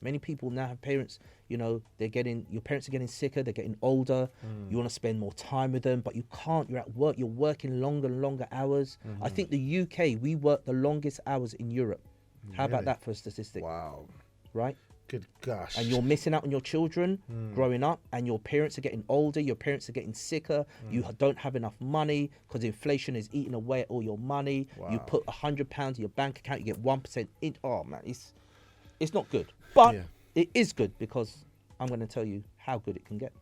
Many people now have parents, you know, your parents are getting sicker, they're getting older. You want to spend more time with them, but you can't. You're at work, you're working longer and longer hours. I think the UK, we work the longest hours in Europe. How about that for a statistic? Wow. Right? Good gosh. And you're missing out on your children growing up, and your parents are getting older, your parents are getting sicker, you don't have enough money because inflation is eating away at all your money. You put £100 in your bank account, you get 1% in. Oh man, it's not good. But it is good, because I'm going to tell you how good it can get.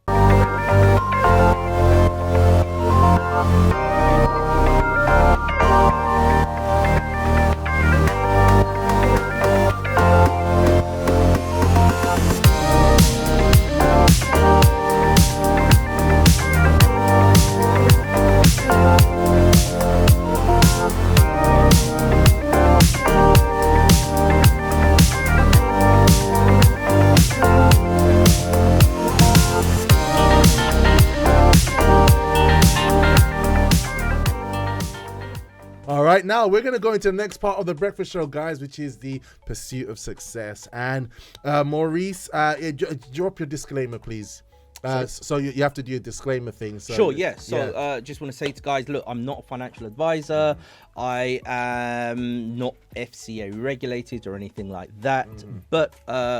All right, now we're going to go into the next part of the breakfast show, guys, which is the pursuit of success. And Maurice, drop your disclaimer, please. So you have to do a disclaimer thing. So, sure, yeah. So just want to say to guys, look, I'm not a financial advisor. I am not FCA regulated or anything like that. But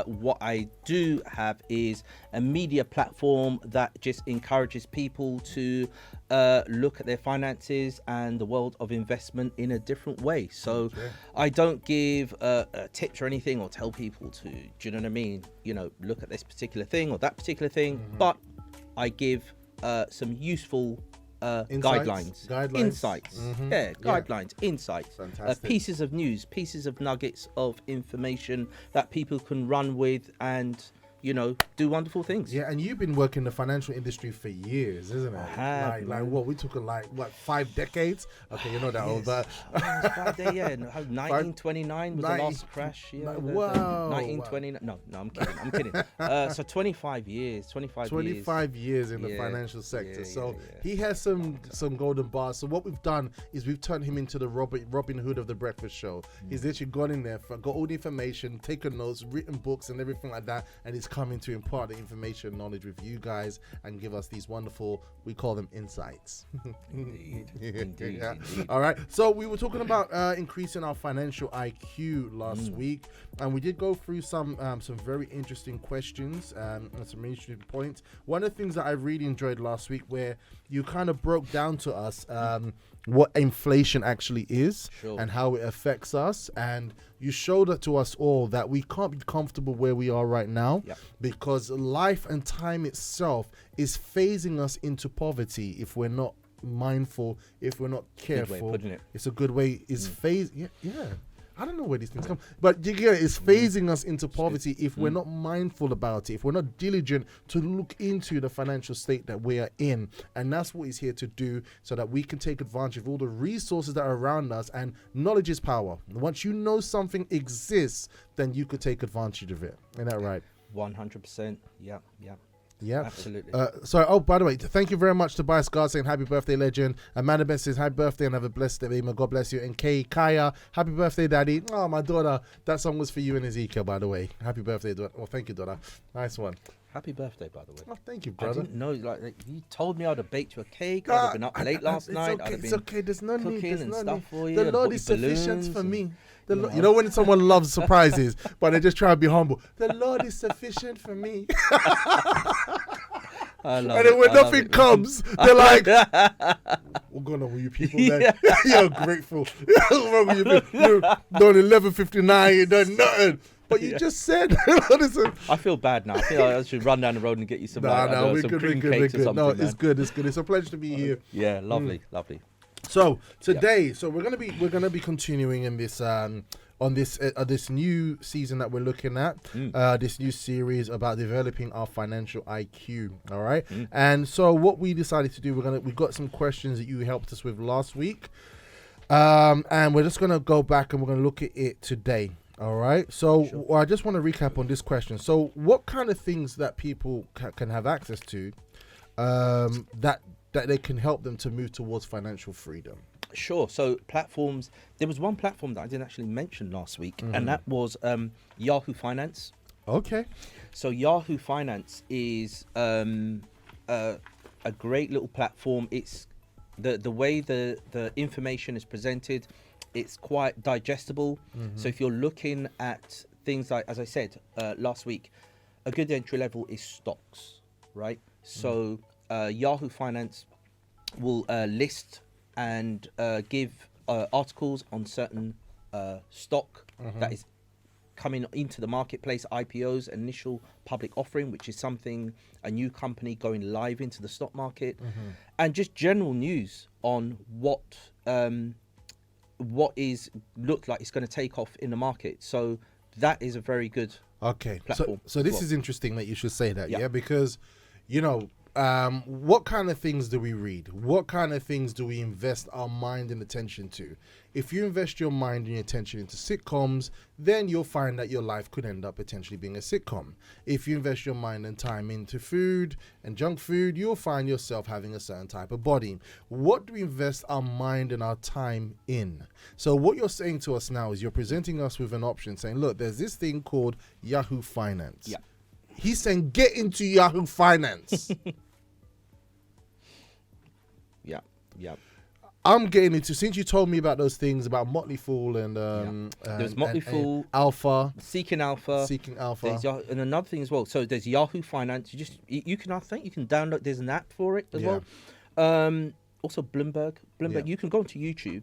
what I do have is a media platform that just encourages people to look at their finances and the world of investment in a different way. So I don't give tips or anything, or tell people to, do you know what I mean? You know, look at this particular thing or that particular thing. But I give some useful guidelines, insights, guidelines, insights, pieces of news, pieces of nuggets of information that people can run with and, you know, do wonderful things. Yeah, and you've been working in the financial industry for years, isn't it? I have, like what, we took 5 decades? Okay, you're not that old, but 1929 was the last crash. Yeah, wow. 1929. No, I'm kidding. So 25 years. 25 years in the financial sector. He has some golden bars. So what we've done is we've turned him into the Robin Hood of the breakfast show. He's literally gone in there, got all the information, taken notes, written books and everything like that, and he's coming to impart the information, knowledge with you guys and give us these wonderful, we call them insights. Indeed. All right. So we were talking about increasing our financial IQ last week, and we did go through some very interesting questions and some interesting points. One of the things that I really enjoyed last week, where you kind of broke down to us what inflation actually is and how it affects us, and you showed it to us all that we can't be comfortable where we are right now because life and time itself is phasing us into poverty if we're not mindful, if we're not careful. Good way of putting it. It's a good way. It's I don't know where these things come, but you get it, it's phasing us into poverty if we're not mindful about it, if we're not diligent to look into the financial state that we are in. And that's what he's here to do, so that we can take advantage of all the resources that are around us. And knowledge is power. Once you know something exists, then you could take advantage of it. Isn't that right? 100%. Yeah. Yeah, absolutely. By the way, thank you very much to Bias God saying happy birthday, legend. Amanda Ben says happy birthday and have a blessed day. May God bless you. And Kaya, happy birthday, daddy. Oh, my daughter. That song was for you and Ezekiel, by the way. Happy birthday, daughter. Oh, thank you, daughter. Nice one. Happy birthday, by the way. Oh, thank you, brother. I didn't know, like you told me I'd have baked you a cake. I'd have been up late last night. Okay, I'd have been There's no cooking need. and stuff for you. The Lord is sufficient for me. You know when someone loves surprises, but they just try to be humble. The Lord is sufficient for me. And then when nothing comes, they're like, "What's going on with you people, man? You're grateful. What's wrong with you? You're done 11:59. You done nothing." But you just said, I feel bad now. I feel like I should run down the road and get you some, we're good. Or something. No, it's good. It's a pleasure to be here. Yeah, lovely. So today, we're gonna be continuing in this on this new season that we're looking at, this new series about developing our financial IQ. All right, and so what we decided to do, we got some questions that you helped us with last week, and we're just gonna go back and we're gonna look at it today. All right. So I just want to recap on this question. So what kind of things that people can have access to that they can help them to move towards financial freedom? Sure. So platforms, there was one platform that I didn't actually mention last week, and that was Yahoo Finance. Okay. So Yahoo Finance is a great little platform. It's the way the information is presented, it's quite digestible. So if you're looking at things like, as I said last week, a good entry level is stocks, right? So Yahoo Finance will list and give articles on certain stock that is coming into the marketplace, IPOs, initial public offering, which is something, a new company going live into the stock market, and just general news on what is looked like it's going to take off in the market. So that is a very good platform. So this is interesting that you should say that, yeah, because what kind of things do we read? What kind of things do we invest our mind and attention to? If you invest your mind and your attention into sitcoms, then you'll find that your life could end up potentially being a sitcom. If you invest your mind and time into food and junk food, you'll find yourself having a certain type of body. What do we invest our mind and our time in? So what you're saying to us now is you're presenting us with an option saying, look, there's this thing called Yahoo Finance. Yeah. He's saying, get into Yahoo Finance. Yeah. I'm getting into, since you told me about those things about Motley Fool and there's Motley Fool, Alpha, Seeking Alpha. There's and another thing as well. So there's Yahoo Finance. You can, I think you can download. There's an app for it as well. Also Bloomberg. You can go onto YouTube.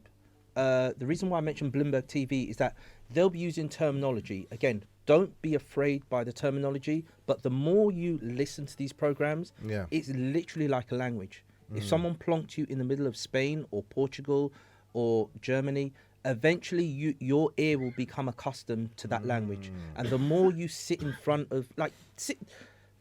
The reason why I mentioned Bloomberg TV is that they'll be using terminology. Again, don't be afraid by the terminology, but the more you listen to these programs, it's literally like a language. If someone plonked you in the middle of Spain or Portugal or Germany, eventually your ear will become accustomed to that language. And the more you sit in front of,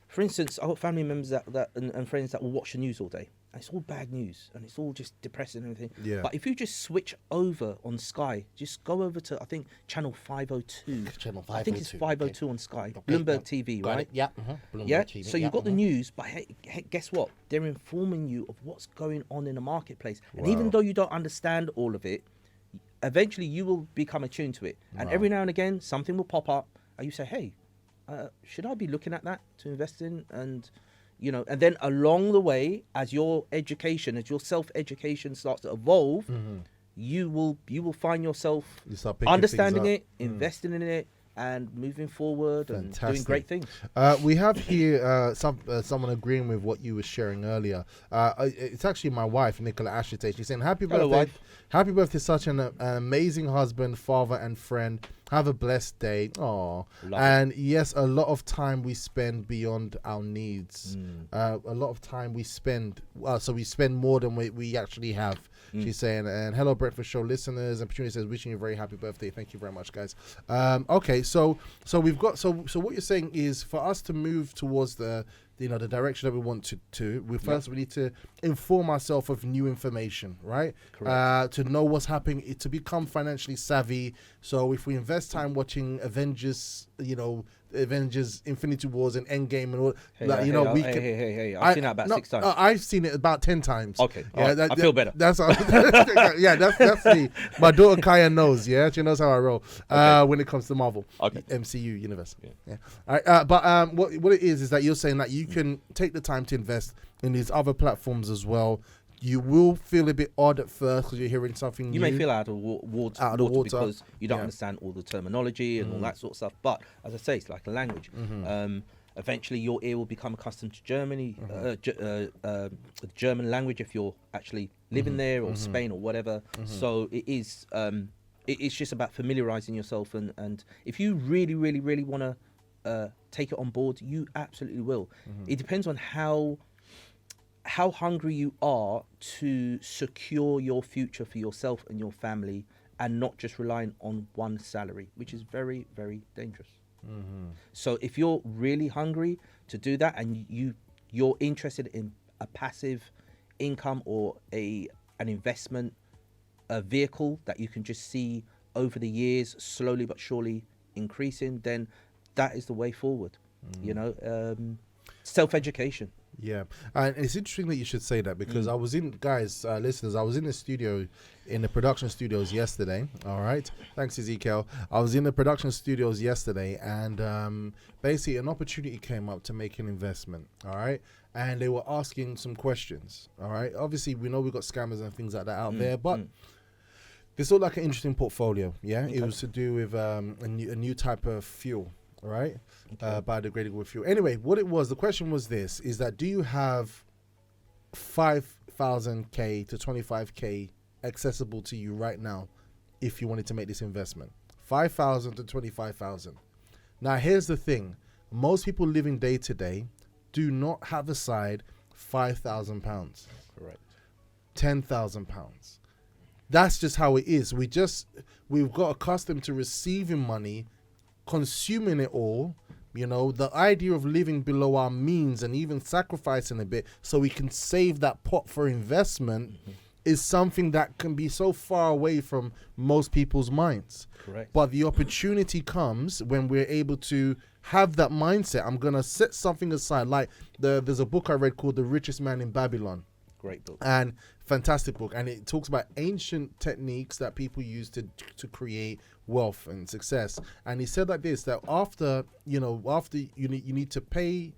for instance, I've got family members and friends that will watch the news all day. And it's all bad news and it's all just depressing and everything. Yeah. But if you just switch over on Sky, just go over to, I think, channel 502. Channel 502. I think it's 502 on Sky. Bloomberg TV, right? Yeah. Bloomberg TV. So you've got the news, but hey, guess what? They're informing you of what's going on in the marketplace. And even though you don't understand all of it, eventually you will become attuned to it. And every now and again, something will pop up and you say, hey, should I be looking at that to invest in? And and then along the way, as your self-education starts to evolve, you will find yourself understanding it, investing in it, and moving forward and doing great things. We have here someone agreeing with what you were sharing earlier. It's actually my wife, Nicola Ashitey. She's saying, happy birthday. Hello, wife. Happy birthday, such an amazing husband, father, and friend. Have a blessed day. Aww. And yes, a lot of time we spend beyond our needs. A lot of time we spend, so we spend more than we actually have. She's saying, and hello, Breakfast Show listeners. And Petunia says, wishing you a very happy birthday. Thank you very much, guys. Okay, so we've got, so what you're saying is for us to move towards the direction that we want to we need to inform ourselves of new information, right? Correct. To know what's happening, to become financially savvy. So if we invest time watching Avengers Infinity Wars and Endgame and all, I've seen that about 6 times. I've seen it about 10 times. Okay, I feel better. That's that's me. My daughter Kaya knows. Yeah, she knows how I roll when it comes to Marvel, MCU universe. Yeah. All right, but what it is that you're saying that you can take the time to invest in these other platforms as well. You will feel a bit odd at first because you're hearing something new. You may feel out of water because you don't understand all the terminology and all that sort of stuff. But as I say, it's like a language. Eventually, your ear will become accustomed to the German language if you're actually living there, or Spain or whatever. So it is. It's just about familiarizing yourself, and if you really, really, really want to take it on board, you absolutely will. It depends on how hungry you are to secure your future for yourself and your family, and not just relying on one salary, which is very, very dangerous. So if you're really hungry to do that, and you're interested in a passive income or an investment, a vehicle that you can just see over the years slowly but surely increasing, then that is the way forward. Self-education. Yeah, and it's interesting that you should say that because I was in, guys, listeners, I was in the studio, in the production studios yesterday. All right, thanks Ezekiel. I was in the production studios yesterday, and basically an opportunity came up to make an investment. All right, and they were asking some questions. All right, obviously we know we've got scammers and things like that out there, but this looked like an interesting portfolio. Yeah, it was to do with a new type of fuel. All right, biodegradable fuel. Anyway, what it was, the question was this, is that do you have 5,000K to 25K accessible to you right now if you wanted to make this investment? 5,000 to 25,000. Now, here's the thing. Most people living day to day do not have aside £5,000. Correct. £10,000. That's just how it is. We've got accustomed to receiving money, consuming it all. You know, the idea of living below our means and even sacrificing a bit so we can save that pot for investment is something that can be so far away from most people's minds. Correct. But the opportunity comes when we're able to have that mindset. I'm going to set something aside. Like there's a book I read called The Richest Man in Babylon. Great book. And fantastic book. And it talks about ancient techniques that people use to create wealth and success. And he said like this, that after you need to pay,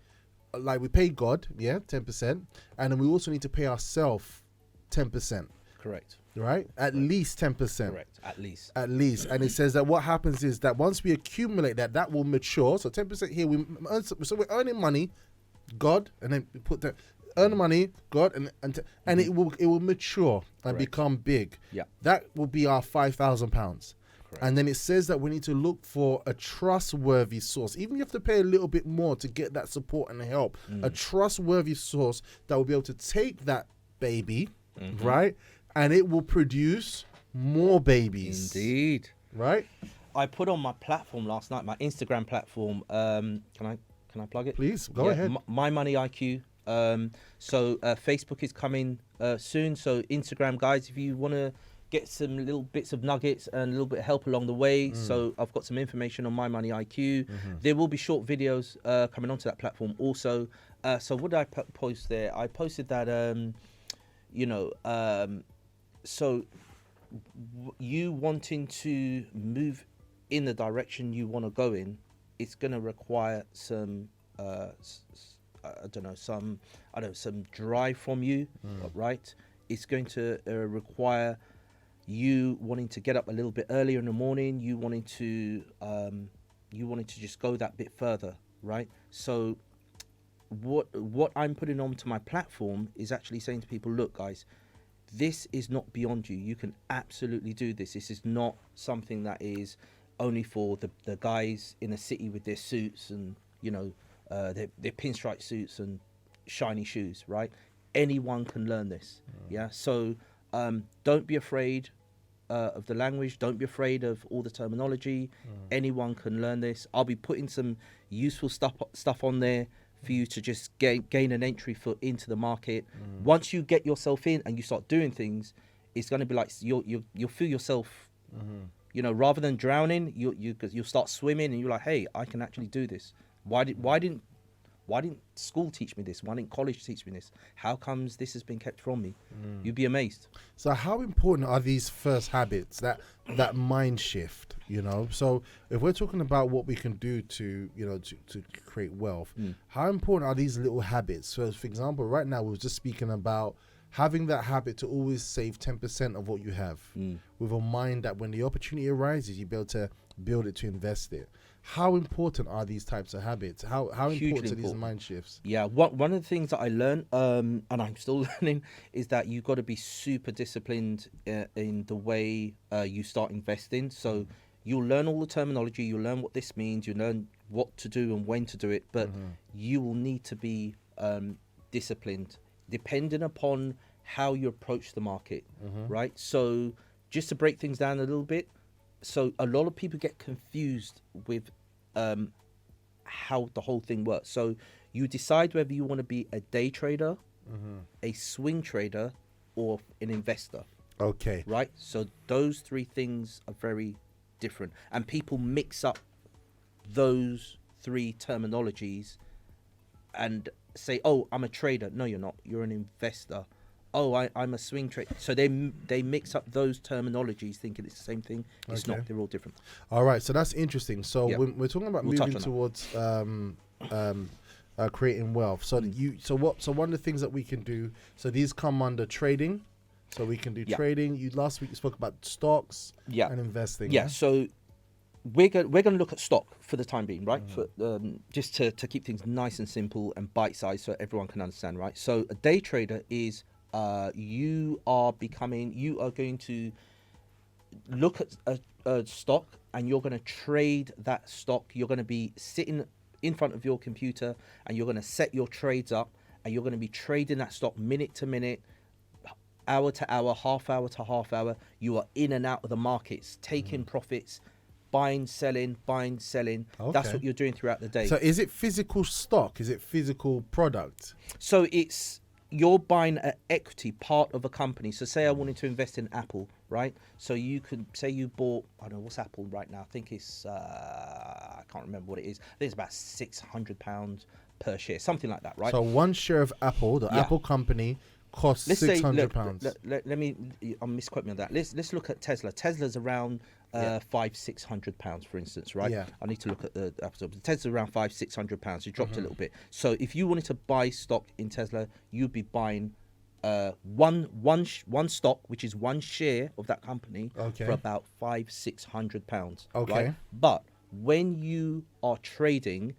like we pay God, 10%. And then we also need to pay ourselves 10%. Correct. Right? At least 10%. Correct. At least. And it says that what happens is that once we accumulate that will mature. So 10% here, so we're earning money, God, and then we put that, earn money, God, and it will mature and become big. Yeah. That will be our £5,000. And then it says that we need to look for a trustworthy source. Even if you have to pay a little bit more to get that support and help, a trustworthy source that will be able to take that baby, right? And it will produce more babies. Indeed. Right? I put on my platform last night, my Instagram platform. Can I plug it? Please, go ahead. My Money IQ. So Facebook is coming soon. So Instagram, guys, if you want to get some little bits of nuggets and a little bit of help along the way. So I've got some information on My Money IQ. There will be short videos coming onto that platform also. So what did I post there? I posted that, so you wanting to move in the direction you want to go in, it's going to require some, some drive from you, right? It's going to require you wanting to get up a little bit earlier in the morning. You wanting to just go that bit further, right? So what I'm putting onto my platform is actually saying to people, look, guys, this is not beyond you. You can absolutely do this. This is not something that is only for the guys in the city with their suits and their pinstripe suits and shiny shoes, right? Anyone can learn this. So don't be afraid of the language. Don't be afraid of all the terminology. Anyone can learn this. I'll be putting some useful stuff on there for you to just gain an entry foot into the market. Once you get yourself in and you start doing things, it's going to be like you'll feel yourself, rather than drowning, you'll start swimming and you're like, hey, I can actually do this. Why didn't school teach me this? Why didn't college teach me this? How comes this has been kept from me? You'd be amazed. So how important are these first habits, that mind shift, So if we're talking about what we can do to create wealth, how important are these little habits? So for example, right now we were just speaking about having that habit to always save 10% of what you have with a mind that when the opportunity arises, you'll be able to build it to invest it. How important are these types of habits? How important are these mind shifts? Yeah, one of the things that I learned, and I'm still learning, is that you've got to be super disciplined in the way you start investing. So you'll learn all the terminology, you'll learn what this means, you learn what to do and when to do it, but you will need to be disciplined, depending upon how you approach the market, right? So just to break things down a little bit, so a lot of people get confused with how the whole thing works. So you decide whether you want to be a day trader, a swing trader, or an investor. Okay. Right? So those three things are very different. And people mix up those three terminologies and say, oh, I'm a trader. No, you're not. You're an investor. Oh, I'm a swing trader. So they mix up those terminologies thinking it's the same thing. It's not. They're all different. All right. So that's interesting. So when we're talking about moving towards creating wealth. So so one of the things that we can do, so these come under trading. So we can do trading. Last week you spoke about stocks and investing. Yeah. So we're going to look at stock for the time being, right? For, just to keep things nice and simple and bite-sized so everyone can understand, right? So a day trader is you are going to look at a stock and you're going to trade that stock. You're going to be sitting in front of your computer and you're going to set your trades up and you're going to be trading that stock minute to minute, hour to hour, half hour to half hour. You are in and out of the markets, taking profits, buying, selling. Okay. That's what you're doing throughout the day. So is it physical stock? Is it physical product? So you're buying an equity part of a company. So say I wanted to invest in Apple, right? So you could say you bought, I don't know, what's Apple right now? I think it's, I can't remember what it is. I think it's about £600 per share, something like that, right? So one share of Apple, the Apple company, costs £600. Let me, I'll misquote me on that. Let's look at Tesla. Tesla's around £500-600, for instance, right? Yeah. I need to look at the Apple. Tesla's around £500-600. It dropped a little bit. So if you wanted to buy stock in Tesla, you'd be buying one stock, which is one share of that company, for about £500-600. Okay. Right? But when you are trading,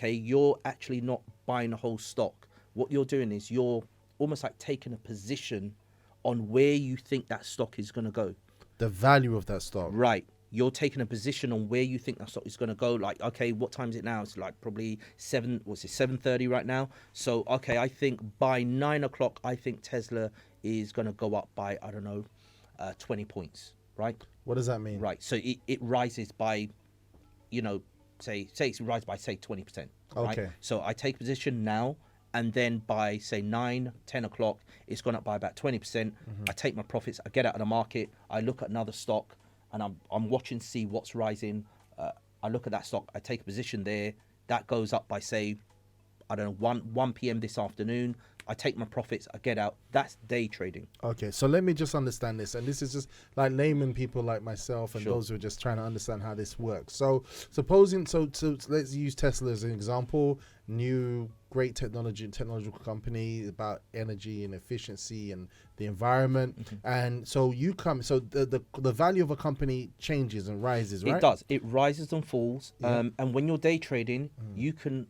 you're actually not buying a whole stock. What you're doing is you're almost like taking a position on where you think that stock is going to go. The value of that stock. Right. You're taking a position on where you think that stock is going to go. Like, okay, what time is it now? It's like probably 7:30 right now. So, okay, I think by 9 o'clock, I think Tesla is going to go up by, 20 points, right? What does that mean? Right. So it rises by, say it rises by, say, 20%. Right? Okay. So I take position now. And then by, say, 9, 10 o'clock, it's gone up by about 20%. I take my profits, I get out of the market, I look at another stock, and I'm watching to see what's rising. I look at that stock, I take a position there. That goes up by, say, 1 p.m. this afternoon. I take my profits, I get out. That's day trading. Okay, so let me just understand this. And this is just like layman people like myself and those who are just trying to understand how this works. So let's use Tesla as an example. New great technological company about energy and efficiency and the environment. And so the value of a company changes and rises, right? It does. It rises and falls. And when you're day trading, you can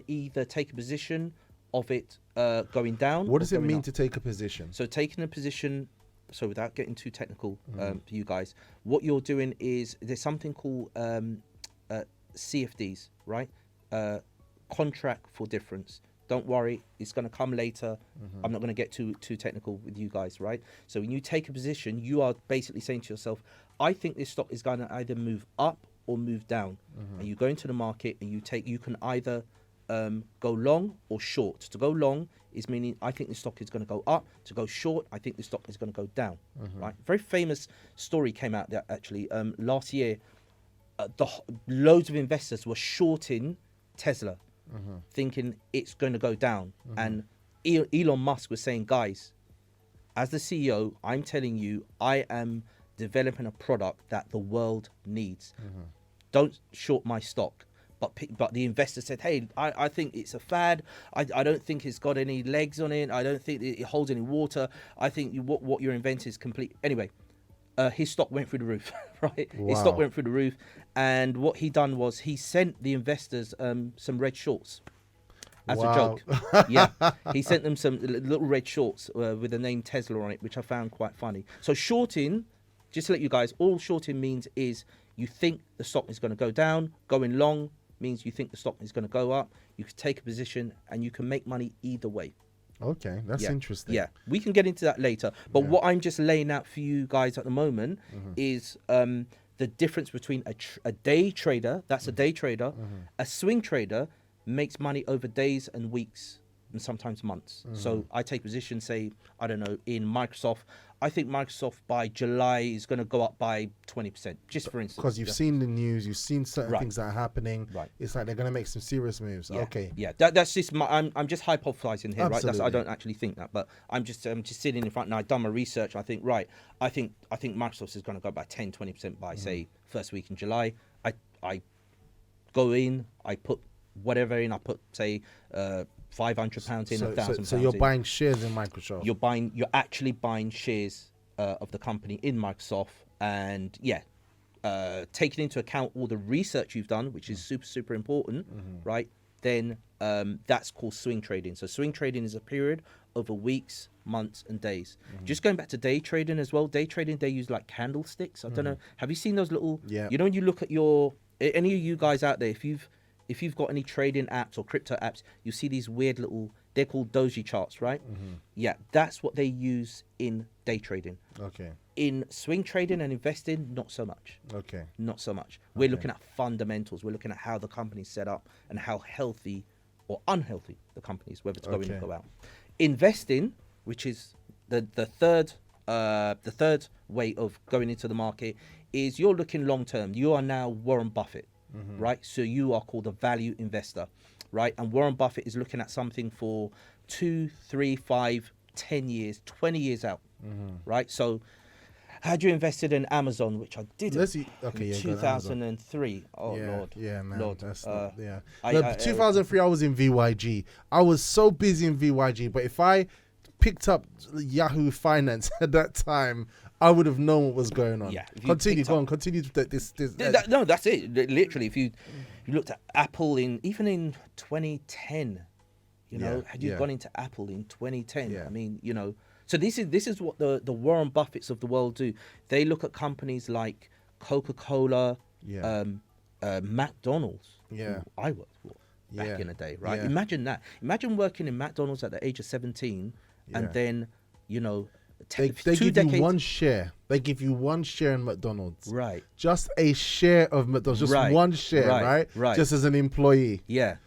either take a position of it going down. What does it mean to take a position? So taking a position, so without getting too technical for you guys, what you're doing is there's something called CFDs, right? Contract for difference. Don't worry, it's going to come later. I'm not going to get too technical with you guys, right? So when you take a position, you are basically saying to yourself, I think this stock is going to either move up or move down. And you go into the market and you can either go long or short. To go long is meaning I think the stock is going to go up. To go short, I think the stock is going to go down. Right? Very famous story came out there actually last year. Loads of investors were shorting Tesla, thinking it's going to go down. And Elon Musk was saying, guys, as the CEO, I'm telling you, I am developing a product that the world needs. Don't short my stock. But the investor said, hey, I think it's a fad. I don't think it's got any legs on it. I don't think it holds any water. I think what you're inventing is complete. Anyway, his stock went through the roof, right? Wow. His stock went through the roof. And what he done was he sent the investors some red shorts as a joke. Yeah, he sent them some little red shorts with the name Tesla on it, which I found quite funny. So shorting, just to let you guys, all shorting means is you think the stock is going to go down. Going long means you think the stock is going to go up. You can take a position and you can make money either way. Okay, that's interesting. Yeah, we can get into that later. But what I'm just laying out for you guys at the moment is the difference between a day trader, that's a day trader, a swing trader makes money over days and weeks and sometimes months. So I take position, say, I don't know, in Microsoft, I think Microsoft by July is going to go up by 20%, just for instance. Because you've seen the news, you've seen certain things that are happening. Right. It's like they're going to make some serious moves. Yeah. Okay. Yeah, that's just I'm just hypothesizing here, right? Absolutely. I don't actually think that, but I'm just sitting in front and I've done my research. I think I think Microsoft is going to go by 10-20% by say first week in July. I go in, I put whatever in, I put say £500 in, £1,000. So you're buying shares in Microsoft. You're actually buying shares of the company in Microsoft, and taking into account all the research you've done, which is super important, right? Then that's called swing trading. So swing trading is a period over weeks, months, and days. Just going back to day trading as well. Day trading, they use like candlesticks. I don't know. Have you seen those little? Yeah. You know, when you look at any of you guys out there, if you've got any trading apps or crypto apps, you see these weird little, they're called doji charts, right? Yeah, that's what they use in day trading. Okay. In swing trading and investing, not so much. Okay. Not so much. We're looking at fundamentals. We're looking at how the company's set up and how healthy or unhealthy the company is, whether to go in or go out. Investing, which is the third way of going into the market, is you're looking long term. You are now Warren Buffett, right? So you are called a value investor, right? And Warren Buffett is looking at something for 2, 3, 5, 10 years, 20 years out, right? So had you invested in Amazon, which I did in 2003? Oh, yeah, Lord. Yeah, man. Lord. That's not, yeah. 2003, I was in VYG. I was so busy in VYG, but if I picked up Yahoo Finance at that time, I would have known what was going on. Yeah. Continue to this. No, that's it. Literally, if you looked at Apple even in 2010, had you gone into Apple in 2010, I mean, so this is what the Warren Buffetts of the world do. They look at companies like Coca-Cola, McDonald's. Yeah. Who I worked for back in the day, right? Yeah. Imagine that. Imagine working in McDonald's at the age of 17, and then they give you one share. They give you one share in McDonald's. Right. Just a share of McDonald's. Just one share, right? Right. Just as an employee. Yeah.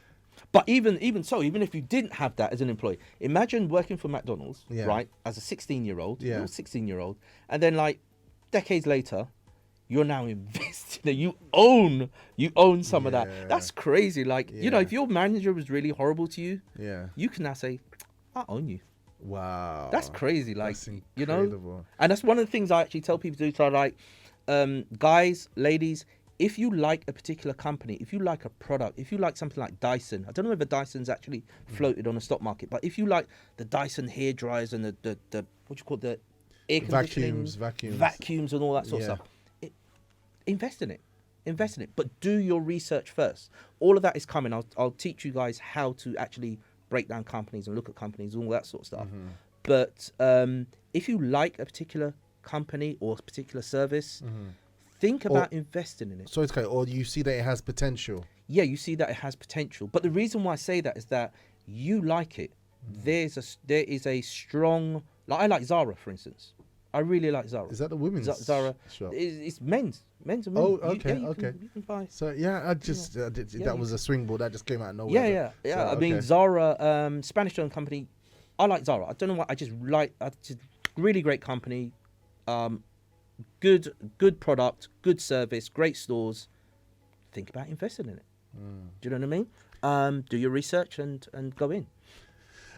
But even so, even if you didn't have that as an employee, imagine working for McDonald's, right, as a 16-year-old, little 16-year-old, and then like decades later, you're now investing. You own some of that. That's crazy. Like, if your manager was really horrible to you, you can now say, I own you. Wow. That's crazy. Like, and that's one of the things I actually tell people to do. So like, guys, ladies, if you like a particular company, if you like a product, if you like something like Dyson, I don't know whether Dyson's actually floated on the stock market, but if you like the Dyson hair dryers and the what do you call it, the air conditioning, vacuums and all that sort of stuff, invest in it. But do your research first. All of that is coming. I'll teach you guys how to actually break down companies and look at companies and all that sort of stuff. But if you like a particular company or a particular service, think about investing in it. So it's okay, or you see that it has potential. Yeah, you see that it has potential. But the reason why I say that is that you like it. There is a strong, like I like Zara, for instance. I really like Zara. Is that the women's Zara shop? It's men's and women's. Oh, okay, you can buy. So I just that was a swing board that just came out of nowhere. Yeah. So, I mean, Zara, Spanish-owned company. I like Zara. I don't know why. I just really great company. Good product, good service, great stores. Think about investing in it. Do you know what I mean? Do your research and go in.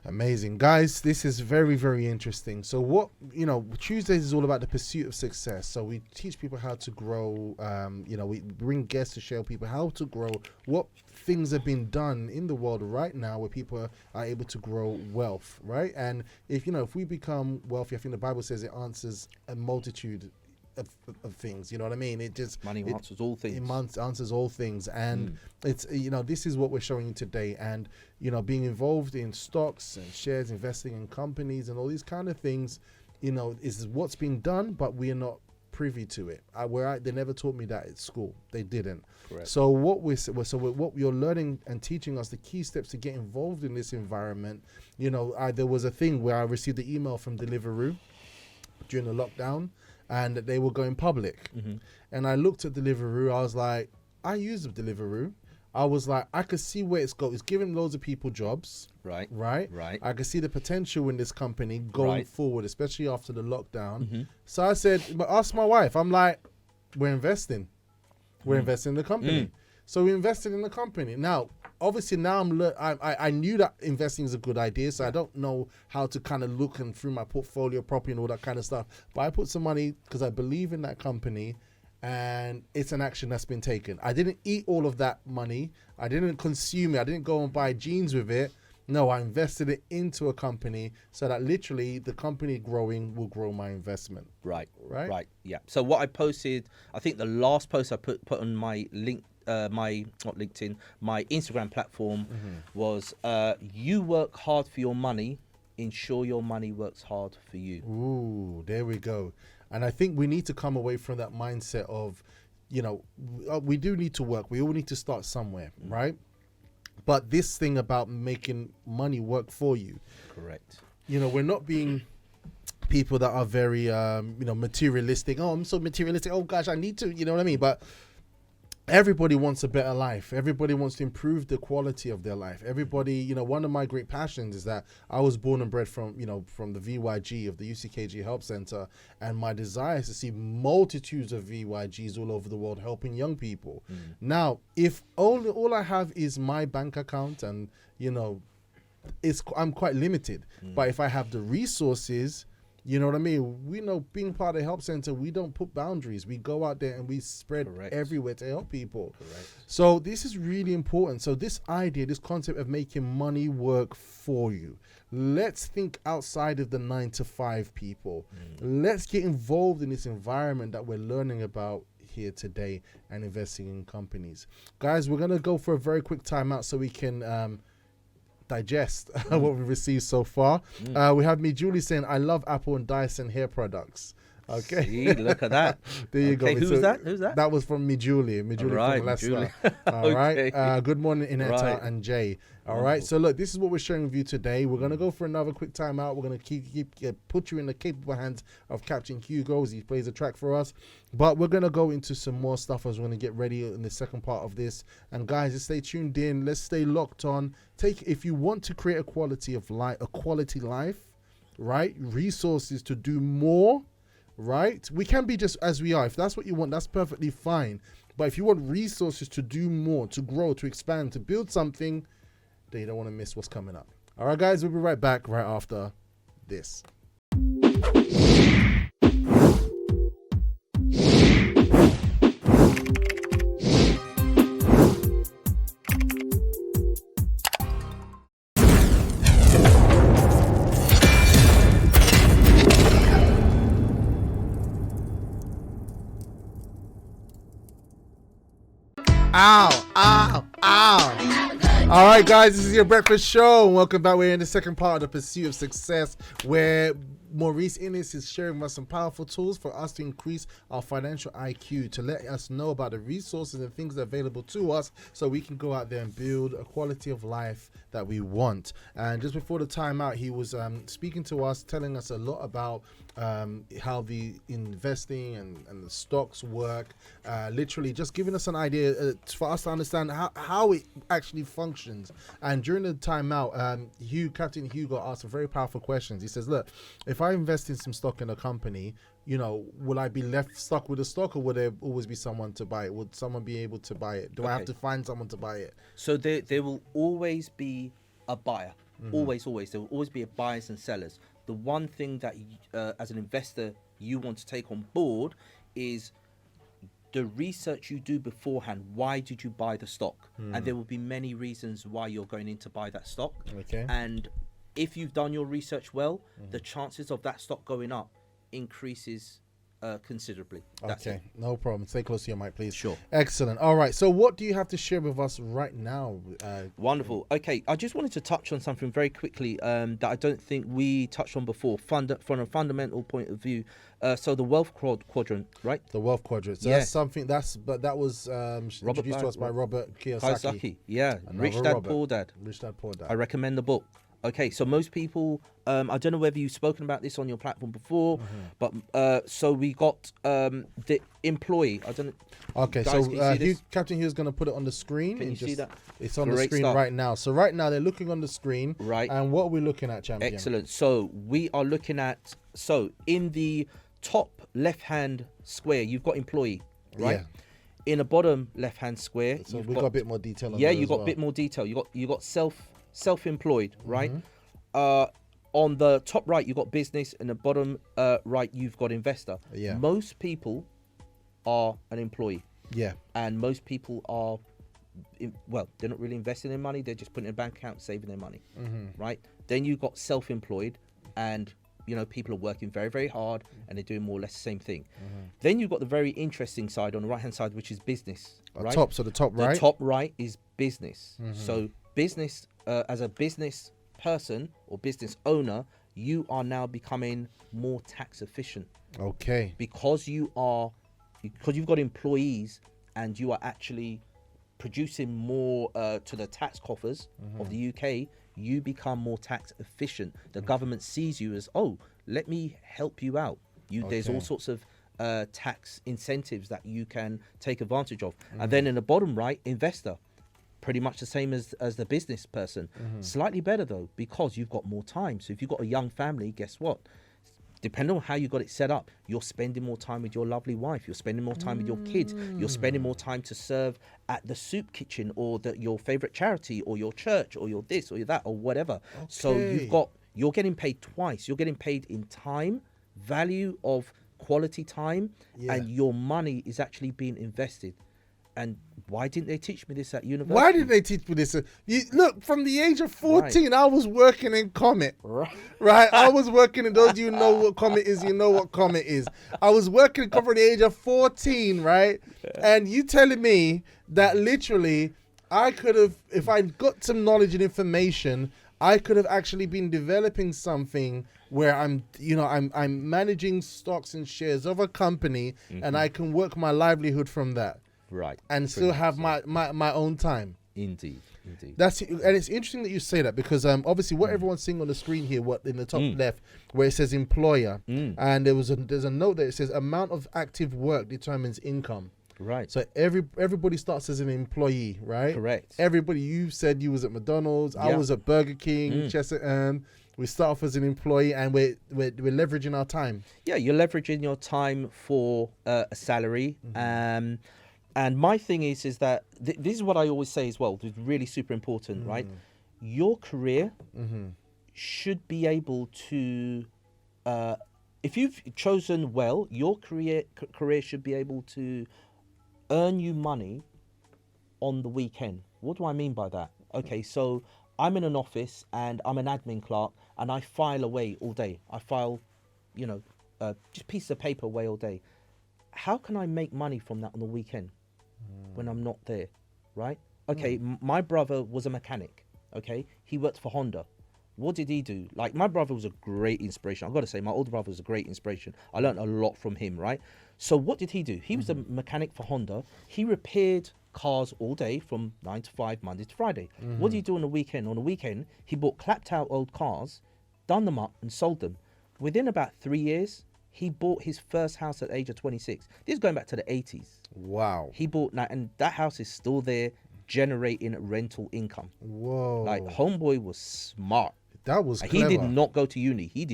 Amazing. Guys, this is very, very interesting. So what, Tuesdays is all about the pursuit of success. So we teach people how to grow. We bring guests to share people how to grow, what things have been done in the world right now where people are able to grow wealth, right? And if we become wealthy, I think the Bible says it answers a multitude of things, you know what I mean? Money answers all things. It answers all things, and it's this is what we're showing you today. And being involved in stocks and shares, investing in companies, and all these kind of things, is what's being done, but we are not privy to it. They never taught me that at school. They didn't. Correct. So what you're learning and teaching us the key steps to get involved in this environment. There was a thing where I received the email from Deliveroo during the lockdown, and they were going public. And I looked at Deliveroo. I was like, I use Deliveroo. I was like, I could see where it's going. It's giving loads of people jobs. Right. I could see the potential in this company going forward, especially after the lockdown. Mm-hmm. So I said, but ask my wife. I'm like, we're investing. We're investing in the company. So we invested in the company. Now, obviously, now I knew that investing is a good idea, so I don't know how to kind of look and through my portfolio properly and all that kind of stuff. But I put some money because I believe in that company, and it's an action that's been taken. I didn't eat all of that money. I didn't consume it. I didn't go and buy jeans with it. No, I invested it into a company so that literally the company growing will grow my investment. Right. Yeah. So what I posted, I think the last post I put on my link, my not LinkedIn, my Instagram platform was, you work hard for your money, ensure your money works hard for you. Ooh, there we go. And I think we need to come away from that mindset of, you know, we do need to work. We all need to start somewhere, right? But this thing about making money work for you. Correct. You know, we're not being people that are very, materialistic. Oh, I'm so materialistic. Oh, gosh, I need to, you know what I mean? But everybody wants a better life. Everybody wants to improve the quality of their life. Everybody, you know, one of my great passions is that I was born and bred from the VYG of the UCKG Help Center. And my desire is to see multitudes of VYGs all over the world helping young people. Now, if all I have is my bank account and, you know, I'm quite limited. But if I have the resources, you know what I mean? We know being part of the help center, we don't put boundaries. We go out there and we spread everywhere to help people. So this is really important. So this idea, this concept of making money work for you. Let's think outside of the 9-to-5 people. Let's get involved in this environment that we're learning about here today and investing in companies. Guys, we're going to go for a very quick timeout so we can digest what we've received so far. We have me, Julie, saying, I love Apple and Dyson hair products. Okay. See, look at that. There you go. Who's that? That was from me, Julie. Me, Julie from Leicester. All right. Good morning, Inetta and Jay. All right. So look, this is what we're sharing with you today. We're going to go for another quick timeout. We're going to put you in the capable hands of Captain Hugo as he plays a track for us. But we're going to go into some more stuff as we're going to get ready in the second part of this. And guys, just stay tuned in. Let's stay locked on. If you want to create a quality life, right? Resources to do more. Right? We can be just as we are. If that's what you want, that's perfectly fine. But if you want resources to do more, to grow, to expand, to build something, then you don't want to miss what's coming up. All right, guys, we'll be right back right after this. Ow. All right, guys, this is your breakfast show. Welcome back. We're in the second part of the Pursuit of Success, where Maurice Innis is sharing with us some powerful tools for us to increase our financial IQ, to let us know about the resources and things that are available to us so we can go out there and build a quality of life that we want. And just before the timeout, he was speaking to us, telling us a lot about how the investing and the stocks work, literally just giving us an idea for us to understand how it actually functions. And during the timeout, Captain Hugo asked some very powerful questions. He says, look, if I invest in some stock in a company, you know, will I be left stuck with the stock, or will there always be someone to buy it? Would someone be able to buy it? Do I have to find someone to buy it? So there will always be a buyer. Always. There will always be a buyers and sellers. The one thing that as an investor you want to take on board is the research you do beforehand. Why did you buy the stock? And there will be many reasons why you're going in to buy that stock. Okay. And if you've done your research well, the chances of that stock going up increases considerably. That's okay, no problem. Stay close to your mic, please. Sure. Excellent. All right. So what do you have to share with us right now? Wonderful. Okay. I just wanted to touch on something very quickly that I don't think we touched on before from a fundamental point of view. So the wealth quadrant, right? The wealth quadrant. So that's something that was introduced to us by Robert Kiyosaki. Yeah. Rich Dad, Poor Dad. Rich Dad, Poor Dad. I recommend the book. Okay, so most people, I don't know whether you've spoken about this on your platform before, but so we got the employee. I don't know. Okay, Guys, so can you see this? Captain Hugh's going to put it on the screen. Can you see that? It's on the Great screen stuff. right now. So right now they're looking on the screen. Right. And what are we looking at, champion? Excellent. So we are looking at, so in the top left-hand square, you've got employee, right? Yeah. In the bottom left-hand square, So you've we've got a bit more detail on yeah, that you as got well. a bit more detail. You got self-employed, right? On the top right, you got business, and the bottom right, you've got investor. Yeah. Most people are an employee, Yeah. and most people are, well, they're not really investing their money. They're just putting it in a bank account, saving their money, right? Then you've got self-employed, and people are working very, very hard, and they're doing more or less the same thing. Then you've got the very interesting side on the right-hand side, which is business, right? Top, so the top right. The top right is business. So business, as a business person or business owner, you are now becoming more tax efficient Okay. because you've got employees and you are actually producing more to the tax coffers of the UK. You become more tax efficient. The government sees you as, oh, let me help you out. There's all sorts of tax incentives that you can take advantage of. And then in the bottom right, investor, pretty much the same as the business person. Slightly better though, because you've got more time. So if you've got a young family, guess what? Depending on how you got it set up, you're spending more time with your lovely wife. You're spending more time with your kids. You're spending more time to serve at the soup kitchen or your favorite charity or your church or your this or your that or whatever. So you're getting paid twice. You're getting paid in time, value of quality time, and your money is actually being invested. And why didn't they teach me this at university? Why did they teach me this? Look, from the age of 14, I was working in Comet. Right? I was working in, those of you who know what Comet is, you know what Comet is. I was working from the age of 14, right? And you telling me that literally I could have, if I got some knowledge and information, I could have actually been developing something where I'm managing stocks and shares of a company, and I can work my livelihood from that. Right. And still have my own time. Indeed. And it's interesting that you say that, because obviously what everyone's seeing on the screen here, what in the top left, where it says employer, and there's a note there. It says amount of active work determines income. Right. So everybody starts as an employee, right? Correct. Everybody, you said you was at McDonald's, I was at Burger King, Chesterton. We start off as an employee, and we're leveraging our time. Yeah, you're leveraging your time for a salary. And my thing is that this is what I always say as well. It's really super important, right? Your career should be able to, if you've chosen well, your career should be able to earn you money on the weekend. What do I mean by that? Okay, so I'm in an office and I'm an admin clerk and I file away all day. I file, just pieces of paper away all day. How can I make money from that on the weekend? When I'm not there, right? Okay, my brother was a mechanic, okay? He worked for Honda. What did he do? Like, my brother was a great inspiration. I've got to say, my older brother was a great inspiration. I learned a lot from him, right? So what did he do? He was a mechanic for Honda. He repaired cars all day from 9 to 5, Monday to Friday. What did he do on the weekend? On the weekend, he bought clapped out old cars, done them up and sold them. Within about 3 years, he bought his first house at the age of 26. This is going back to the 80s. Wow. He bought that, and that house is still there, generating rental income. Whoa. Like, homeboy was smart. That was He clever. did not go to uni. He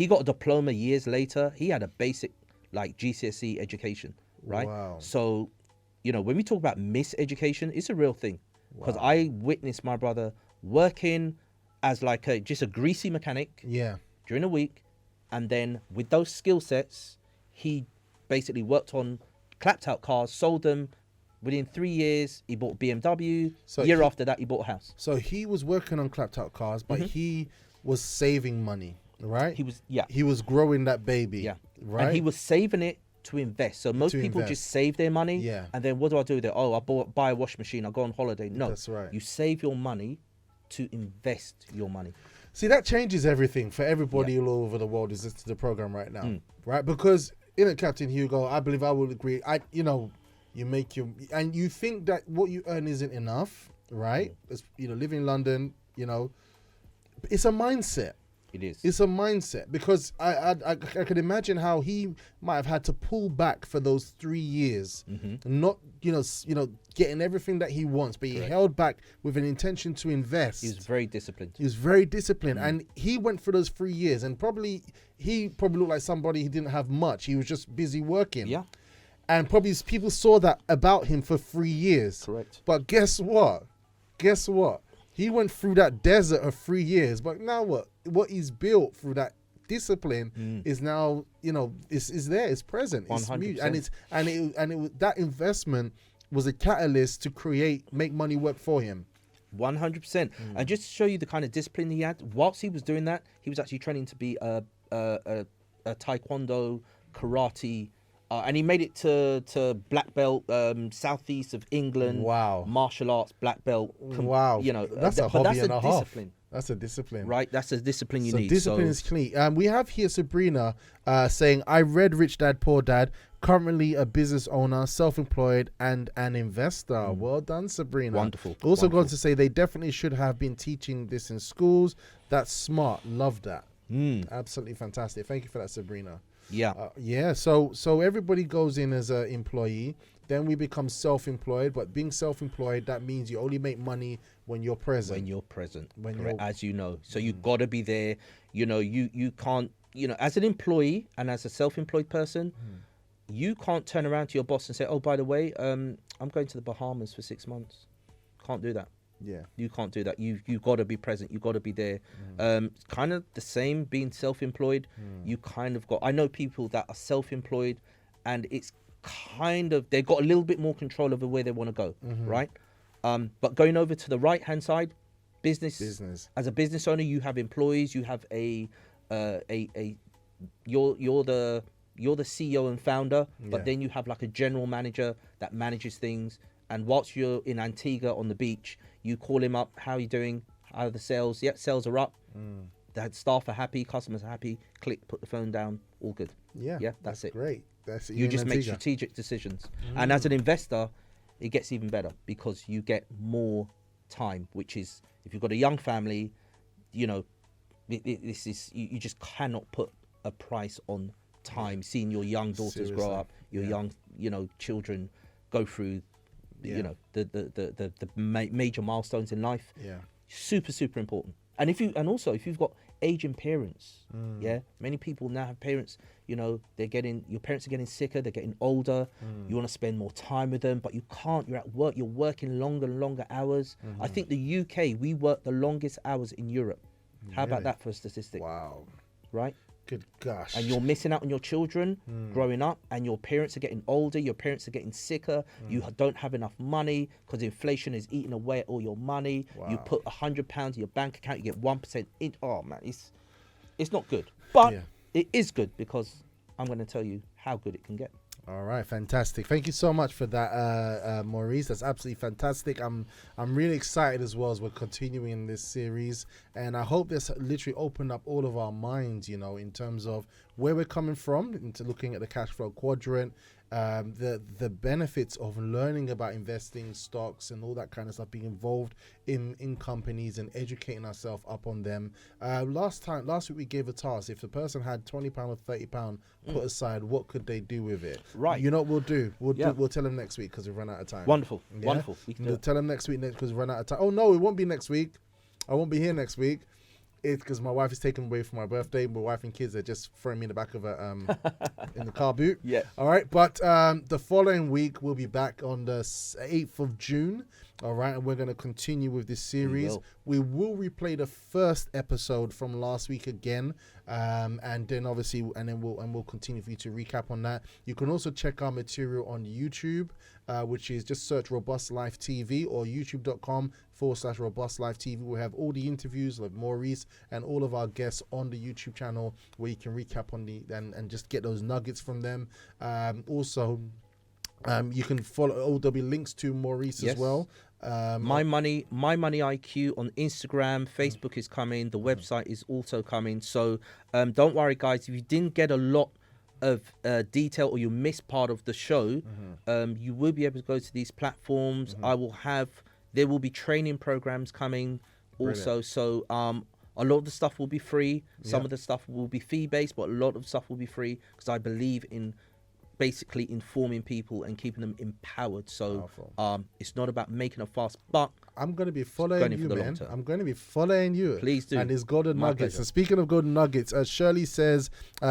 got a diploma years later. He had a basic, like, GCSE education, right? Wow. So, when we talk about miseducation, it's a real thing. Because I witnessed my brother working as like just a greasy mechanic during the week. And then with those skill sets, he basically worked on clapped out cars, sold them. Within 3 years, he bought BMW. Year after that, he bought a house. So he was working on clapped out cars, but he was saving money, right? He was growing that baby. Yeah. Right. And he was saving it to invest. So most people just save their money. Yeah. And then what do I do with it? Oh, I buy a wash machine. I go on holiday. No. That's right. You save your money to invest your money. See, that changes everything for everybody all over the world who's listening to the program right now, right? Because, Captain Hugo, I believe I would agree. You make and you think that what you earn isn't enough, right? It's, living in London, it's a mindset. It is. It's a mindset, because I could imagine how he might have had to pull back for those 3 years, not getting everything that he wants, but he held back with an intention to invest. He was very disciplined. And he went for those 3 years, and he probably looked like somebody who didn't have much. He was just busy working. Yeah. And probably people saw that about him for 3 years. Correct. But guess what? He went through that desert of 3 years, but now what? What he's built through that discipline is now, is there, it's present, 100%. That investment was a catalyst to make money work for him. 100%. And just to show you the kind of discipline he had, whilst he was doing that, he was actually training to be a taekwondo, karate. And he made it to black belt, southeast of England. Wow. Martial arts, black belt. Wow. That's a hobby and a half. Discipline. That's a discipline. Right? That's a discipline you need. Discipline is key. We have here Sabrina saying, I read Rich Dad, Poor Dad, currently a business owner, self-employed, and an investor. Well done, Sabrina. Wonderful. Also going to say they definitely should have been teaching this in schools. That's smart. Love that. Absolutely fantastic. Thank you for that, Sabrina. Yeah. So everybody goes in as an employee, then we become self-employed. But being self-employed, that means you only make money when you're present. Correct, as you know. So you got to be there. You can't. As an employee and as a self-employed person, you can't turn around to your boss and say, "Oh, by the way, I'm going to the Bahamas for 6 months." Can't do that. Yeah, you can't do that. You got to be present. You got to be there. Kind of the same being self-employed. You kind of got. I know people that are self-employed, and it's kind of they've got a little bit more control over where they want to go, right? But going over to the right-hand side, business. As a business owner, you have employees. You have you're the CEO and founder, but then you have like a general manager that manages things. And whilst you're in Antigua on the beach, you call him up. How are you doing? How are the sales? Yeah, sales are up. The staff are happy. Customers are happy. Click, put the phone down. All good. Yeah, that's it. Great. That's it. You just make strategic decisions. And as an investor, it gets even better because you get more time. Which is, if you've got a young family, this is you just cannot put a price on time. Seeing your young daughters grow up, your young children go through. The major milestones in life. Super important. And if you've got aging parents, many people now have parents. Your parents are getting sicker, they're getting older. You want to spend more time with them, but you can't. You're at work, you're working longer and longer hours. I think the UK, we work the longest hours in Europe. How about that for a statistic? Wow. Right? Good gosh. And you're missing out on your children growing up, and your parents are getting older, your parents are getting sicker, you don't have enough money because inflation is eating away at all your money. You put £100 in your bank account, you get 1% in. Oh man, it's not good. But it is good because I'm going to tell you how good it can get. All right, fantastic. Thank you so much for that, Maurice. That's absolutely fantastic. I'm really excited as well as we're continuing this series, and I hope this literally opened up all of our minds, in terms of where we're coming from, into looking at the cash flow quadrant, the benefits of learning about investing, stocks, and all that kind of stuff, being involved in companies and educating ourselves up on them. Last week we gave a task. If the person had £20 or £30 put aside, what could they do with it? Right. You know what we'll do? We'll tell them next week because we've run out of time. Wonderful. Wonderful. We'll tell them next week because we've run out of time. Oh no, it won't be next week. I won't be here next week. It's because my wife is taken away for my birthday. My wife and kids are just throwing me in the back of a in the car boot. Yeah. All right. But the following week we'll be back on the 8th of June. All right, and we're going to continue with this series. We will replay the first episode from last week again, and then obviously, we'll continue for you to recap on that. You can also check our material on YouTube, which is just search Robust Life TV or youtube.com/Robust Life TV. We have all the interviews of Maurice and all of our guests on the YouTube channel where you can recap on and just get those nuggets from them. Also, you can follow. Oh, there'll be links to Maurice as well. My Money IQ on Instagram, Facebook is coming. The website is also coming. So don't worry, guys. If you didn't get a lot of detail or you missed part of the show, you will be able to go to these platforms. I will have There will be training programs coming also. So a lot of the stuff will be free. Some of the stuff will be fee-based, but a lot of stuff will be free because I believe in basically informing people and keeping them empowered. So it's not about making a fast buck. I'm going to be following you, man. I'm going to be following you. Please do. And his golden nuggets. Pleasure. So speaking of golden nuggets, Shirley says,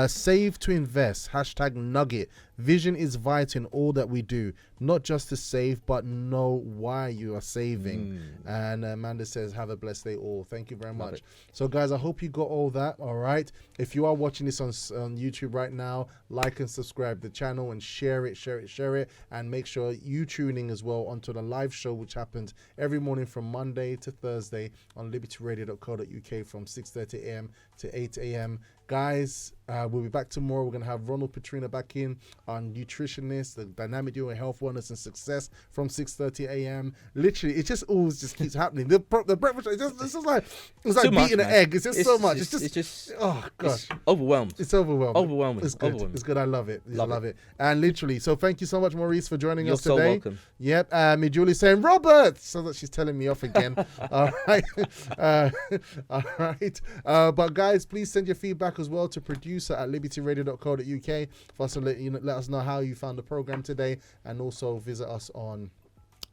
save to invest, #nugget. Vision is vital in all that we do, not just to save, but know why you are saving. And Amanda says, have a blessed day all. Thank you very much. So guys, I hope you got all that. All right. If you are watching this on YouTube right now, like and subscribe to the channel and share it. And make sure you tune in as well onto the live show, which happens every morning from Monday to Thursday on libertyradio.co.uk from 6:30 a.m. to 8 a.m. Guys, we'll be back tomorrow. We're going to have Ronald Petrina back in, our nutritionist, the dynamic duo in health, wellness, and success from 6:30 a.m. Literally, it just always just keeps happening. The breakfast, it's just like beating an egg. It's just so much. It's just oh gosh, it's overwhelmed. It's overwhelming. Overwhelming. It's good. Overwhelming. It's good. I love it. I love it. And literally, so thank you so much, Maurice, for joining us today. You're so welcome. Yep. Julie's saying Robert, so that she's telling me off again. All right. All right. But guys, please send your feedback as well to producer@libertyradio.co.uk for us to let us know how you found the program today, and also visit us on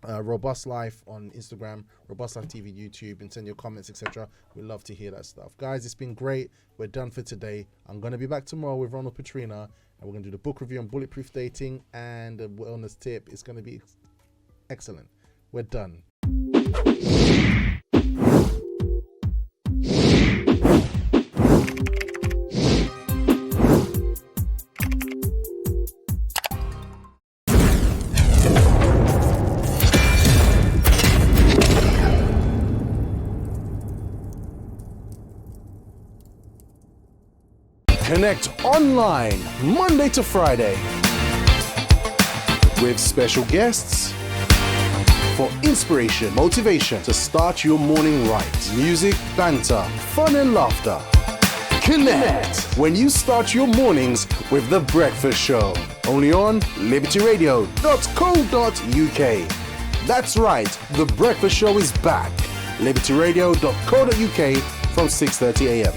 Robust Life on Instagram, Robust Life TV, YouTube, and send your comments, etc. We love to hear that stuff. Guys, it's been great. We're done for today. I'm going to be back tomorrow with Ronald Petrina, and we're going to do the book review on bulletproof dating and a wellness tip. It's going to be excellent. We're done. Connect online Monday to Friday with special guests for inspiration, motivation to start your morning right. Music, banter, fun and laughter. Connect when you start your mornings with The Breakfast Show. Only on libertyradio.co.uk. That's right, The Breakfast Show is back. libertyradio.co.uk from 6:30 a.m.